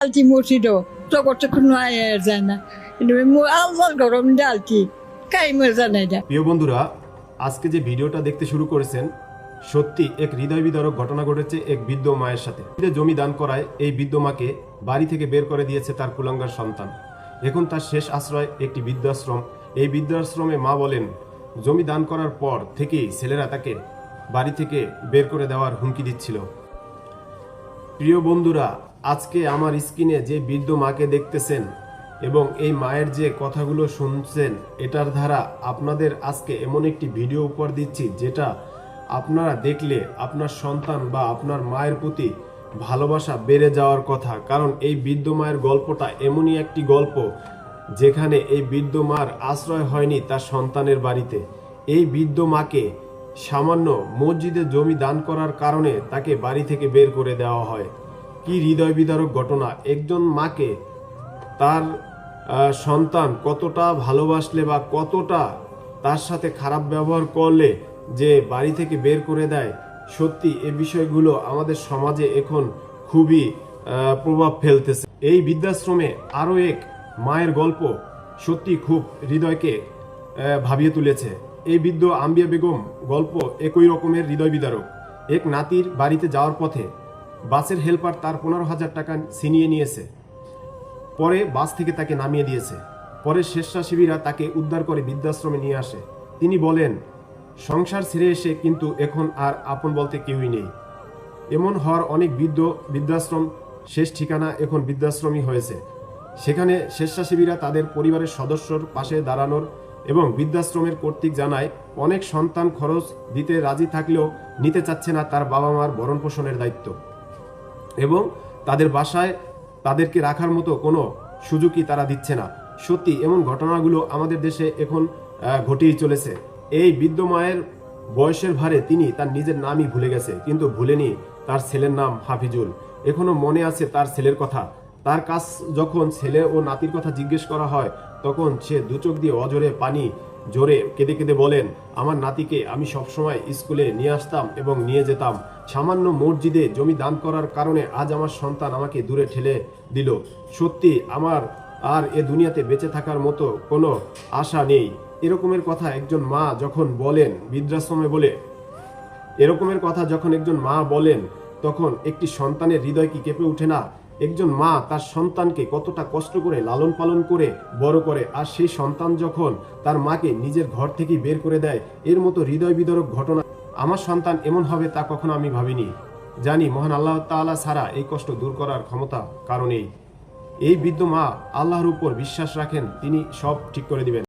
Alti murtido, togorta kunaya zana. Mu alzal gorom dalti. Kai muzaneda. প্রিয় বন্ধুরা, আজকে যে ভিডিওটা দেখতে শুরু করেছেন সত্যি এক হৃদয় বিদারক ঘটনা ঘটেছে এক বৃদ্ধ মায়ের সাথে। জমি দান করায় এই বৃদ্ধ মাকে বাড়ি থেকে বের করে দিয়েছে তার কুলাঙ্গার সন্তান। এখন তার শেষ আশ্রয় একটি বৃদ্ধাশ্রম। এই বৃদ্ধাশ্রমে মা বলেন, জমি দান করার পর থেকেই ছেলেরা তাকে বাড়ি থেকে বের করে দেওয়ার হুমকি দিচ্ছিল। প্রিয় বন্ধুরা, আজকে আমার স্ক্রিনে যে বৃদ্ধ মাকে দেখতেছেন এবং এই মায়ের যে কথাগুলো শুনছেন, এটার দ্বারা আপনাদের আজকে এমন একটি ভিডিও উপহার দিচ্ছি যেটা আপনারা দেখলে আপনার সন্তান বা আপনার মায়ের প্রতি ভালোবাসা বেড়ে যাওয়ার কথা। কারণ এই বৃদ্ধ মায়ের গল্পটা এমনই একটি গল্প যেখানে এই বৃদ্ধ মার আশ্রয় হয়নি তার সন্তানের বাড়িতে। এই বৃদ্ধ মাকে সামান্য মসজিদে জমি দান করার কারণে তাকে বাড়ি থেকে বের করে দেওয়া হয়। কি হৃদয় বিদারক ঘটনা! একজন মাকে তার সন্তান কতটা ভালোবাসলে বা কতটা তার সাথে খারাপ ব্যবহার করলে যে বাড়ি থেকে বের করে দেয়, সত্যি এই বিষয়গুলো আমাদের সমাজে এখন খুবই প্রভাব ফেলতেছে। এই বৃদ্ধাশ্রমে আরও এক মায়ের গল্প সত্যি খুব হৃদয়কে ভাবিয়ে তুলেছে। এই বৃদ্ধ আম্বিয়া বেগম গল্প একই রকমের হৃদয় বিদারক। এক নাতির বাড়িতে যাওয়ার পথে বাসের হেল্পার তার 15,000 টাকা ছিনিয়ে নিয়েছে। পরে বাস থেকে তাকে নামিয়ে দিয়েছে। পরে স্বেচ্ছাসেবীরা তাকে উদ্ধার করে বৃদ্ধাশ্রমে নিয়ে আসে। তিনি বলেন, সংসার ছেড়ে এসে কিন্তু এখন আর আপন বলতে কেউই নেই। এমন হওয়ার অনেক বৃদ্ধাশ্রম শেষ ঠিকানা এখন বৃদ্ধাশ্রমই হয়েছে। সেখানে স্বেচ্ছাসেবীরা তাদের পরিবারের সদস্যর পাশে দাঁড়ানোর এবং বৃদ্ধাশ্রমের কর্তৃক জানায়, অনেক সন্তান খরচ দিতে রাজি থাকলেও নিতে চাচ্ছে না তার বাবা মার ভরণ পোষণের দায়িত্ব এবং তাদের বাসায় তাদেরকে রাখার মতো কোনো সুযোগই তারা দিচ্ছে না। সত্যি এমন ঘটনাগুলো আমাদের দেশে এখন ঘটেই চলেছে। এই বৃদ্ধ মায়ের বয়সের ভারে তিনি তার নিজের নামই ভুলে গেছে, কিন্তু ভুলেনি তার ছেলের নাম হাফিজুল। এখনো মনে আছে তার ছেলের কথা। তার কাছ যখন ছেলে ও নাতির কথা জিজ্ঞেস করা হয়, তখন সে দুচোখ দিয়ে অজরে পানি জোরে কেঁদে কেঁদে বলেন, আমার নাতিকে আমি সবসময় স্কুলে নিয়ে আসতাম এবং নিয়ে যেতাম। সামান্য মসজিদে জমি দান করার কারণে আজ আমার সন্তান আমাকে দূরে ঠেলে দিল। সত্যি আমার আর এ দুনিয়াতে বেঁচে থাকার মতো কোনো আশা নেই। এরকমের কথা একজন মা যখন বলেন বৃদ্ধাশ্রমে বলে, এরকমের কথা যখন একজন মা বলেন, তখন একটি সন্তানের হৃদয় কি কেঁপে ওঠে না? একজন মা তার সন্তানকে কতটা কষ্ট করে লালন পালন করে বড় করে, আর সেই সন্তান যখন তার মাকে নিজের ঘর থেকে বের করে দেয়, এর মতো হৃদয় বিদারক ঘটনা আমার সন্তান এমন হবে তা কখনো আমি ভাবিনি। জানি মহান আল্লাহ তাআলা ছাড়া এই কষ্ট দূর করার ক্ষমতা কারণেই। এই বৃদ্ধ মা আল্লাহর উপর বিশ্বাস রাখেন, তিনি সব ঠিক করে দিবেন।